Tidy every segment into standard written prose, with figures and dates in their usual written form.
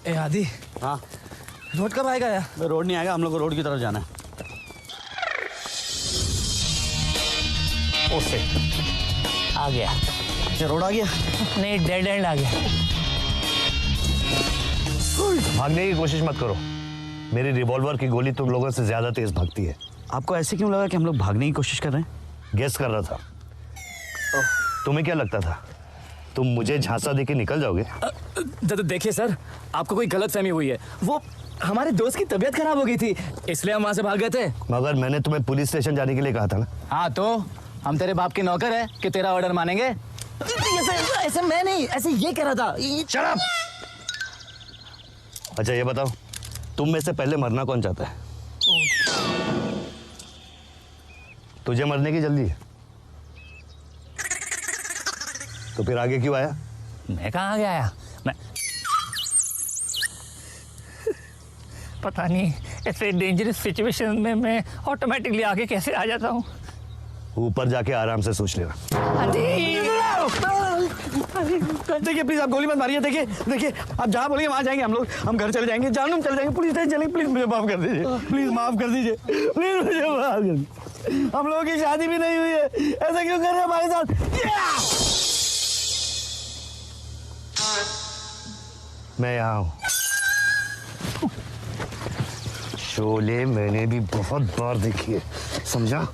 ए आदि। हाँ रोड कब आएगा यार? रोड नहीं आएगा, हम लोग को रोड की तरफ जाना है। ओके आ गया। ये रोड आ गया? नहीं डेड एंड आ गया। भागने की कोशिश मत करो, मेरी रिवॉल्वर की गोली तुम लोगों से ज्यादा तेज भागती है। आपको ऐसे क्यों लगा कि हम लोग भागने की कोशिश कर रहे हैं? गेस कर रहा था। तुम्हें क्या लगता था तुम मुझे झांसा देके निकल जाओगे? देखिए सर, आपको कोई गलतफहमी हुई है। वो हमारे दोस्त की तबीयत खराब हो गई थी, इसलिए हम वहां से भाग गए थे। मगर मैंने तुम्हें पुलिस स्टेशन जाने के लिए कहा था ना। हाँ तो हम तेरे बाप के नौकर है कि तेरा ऑर्डर मानेंगे? ऐसे मैं नहीं, ऐसे ये कह रहा था। Shut up! अच्छा ये बताओ, तुम में से पहले मरना कौन चाहता है? तुझे मरने की जल्दी है तो फिर आगे क्यों आया? मैं कहाँ आगे आया? मैं पता नहीं, ऐसे डेंजरस सिचुएशन में मैं ऑटोमेटिकली आगे कैसे आ जाता हूँ। ऊपर जाके आराम से सोच लेना। देखिए प्लीज आप गोली मत मारिए। देखिए देखिए आप जहाँ बोलेंगे वहाँ जाएंगे हम लोग। हम घर चले जाएंगे, जानूम चले जाएंगे, पुलिस स्टेशन चलेंगे। प्लीज मुझे माफ कर दीजिए, प्लीज माफ कर दीजिए, प्लीज मुझे माफ कर दीजिए। हम लोगों की शादी भी नहीं हुई है, ऐसा क्यों कर रहे हैं हमारे साथ? मैं यहाँ हूँ। शोले मैंने भी बहुत बार देखी है, समझा?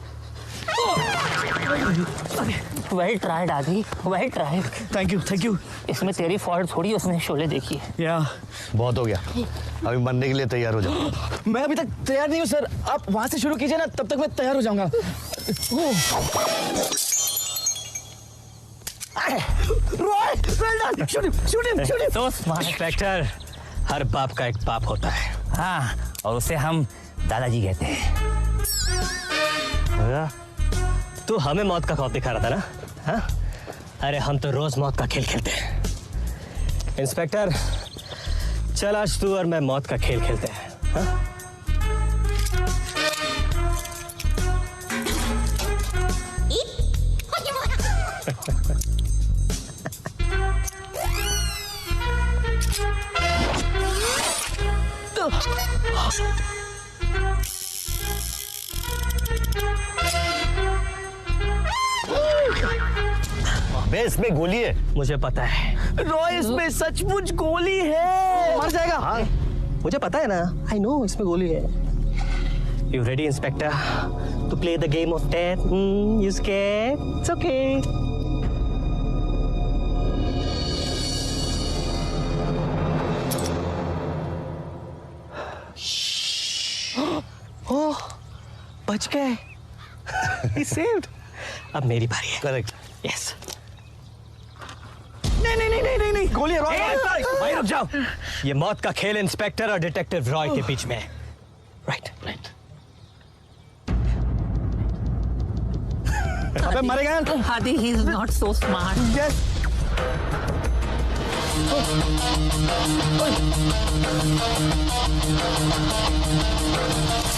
वेल ट्राइड आदि, well tried. Thank you thank you. इसमें तेरी फॉल्ट थोड़ी, उसने शोले देखी है। या बहुत हो गया, अभी मरने के लिए तैयार हो जाओ। मैं अभी तक तैयार नहीं हूँ सर, आप वहां से शुरू कीजिए ना, तब तक मैं तैयार हो जाऊंगा। तो स्मार्ट इंस्पेक्टर, हर बाप का एक बाप होता है। हाँ, और उसे हम दादाजी कहते हैं। तू हमें मौत का खौफ दिखा रहा था ना? हाँ? अरे हम तो रोज मौत का खेल खेलते हैं। इंस्पेक्टर चल, आज तू और मैं मौत का खेल खेलते हैं। हाँ? बे इसमें गोली है। मुझे पता है रॉय, इसमें सचमुच गोली है। मर जाएगा। हाँ मुझे पता है ना, आई नो इसमें गोली है। You ready inspector to play the game of death? You scared? It's okay. Oh बच गए। He saved. अब मेरी बारी है। करेक्ट। यस। नहीं गोली है रॉय। भाई रुक जाओ, ये मौत का खेल इंस्पेक्टर और डिटेक्टिव रॉय के बीच में है। Right right. अबे मरेगा। आदि, he is not so smart. Yes.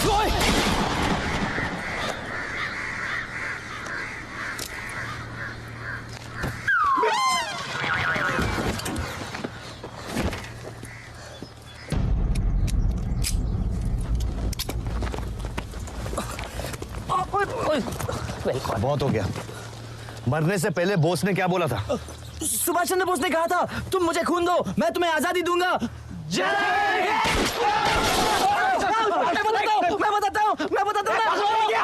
Roy बहुत हो गया। मरने से पहले बोस ने क्या बोला था? सुभाष चंद्र बोस ने कहा था, तुम मुझे खून दो, मैं तुम्हें आजादी दूंगा। मैं बताता हूँ।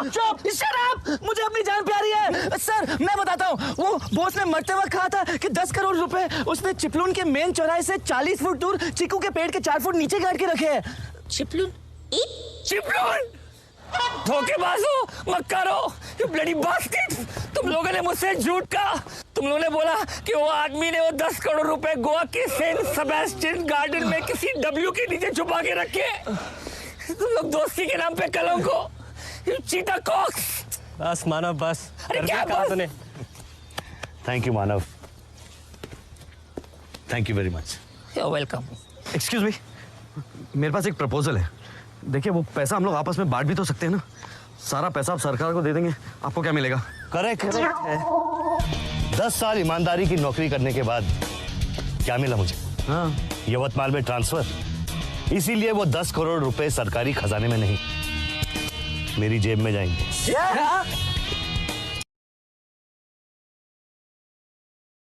चुप, शट अप, मुझे अपनी जान प्यारी है। सर मैं बताता हूँ, वो बोस ने मरते वक्त कहा था कि 10 करोड़ रुपए उसने चिपलून के मेन चौराहे से 40 फुट दूर चीकू के पेड़ के 4 फुट नीचे गाड़ के रखे हैं। Chiplun? Chiplun? धोखेबाजो, मक्कारो, you bloody bastards! तुम लोगों ने मुझसे झूठ कहा। तुम लोगों ने बोला कि वो आदमी ने वो 10 करोड़ रुपए गोवा के सेंट सेबेस्टियन गार्डन में किसी डब्ल्यू के नीचे छुपा के रखे। तुम लोग दोस्ती के नाम पे कलंको, you cheetah cocks! बस मानव बस। अरे क्या कहा बस? तूने? Thank you Manav, thank you very much. You're welcome. Excuse me, मेरे पास एक प्रपोजल है। देखिए वो पैसा हम लोग आपस में बांट भी तो सकते हैं ना। सारा पैसा आप सरकार को दे देंगे, आपको क्या मिलेगा? करेक्ट। 10 साल ईमानदारी की नौकरी करने के बाद क्या मिला मुझे? हाँ। यवतमाल में ट्रांसफर, इसीलिए वो 10 करोड़ रुपए सरकारी खजाने में नहीं, मेरी जेब में जाएंगे।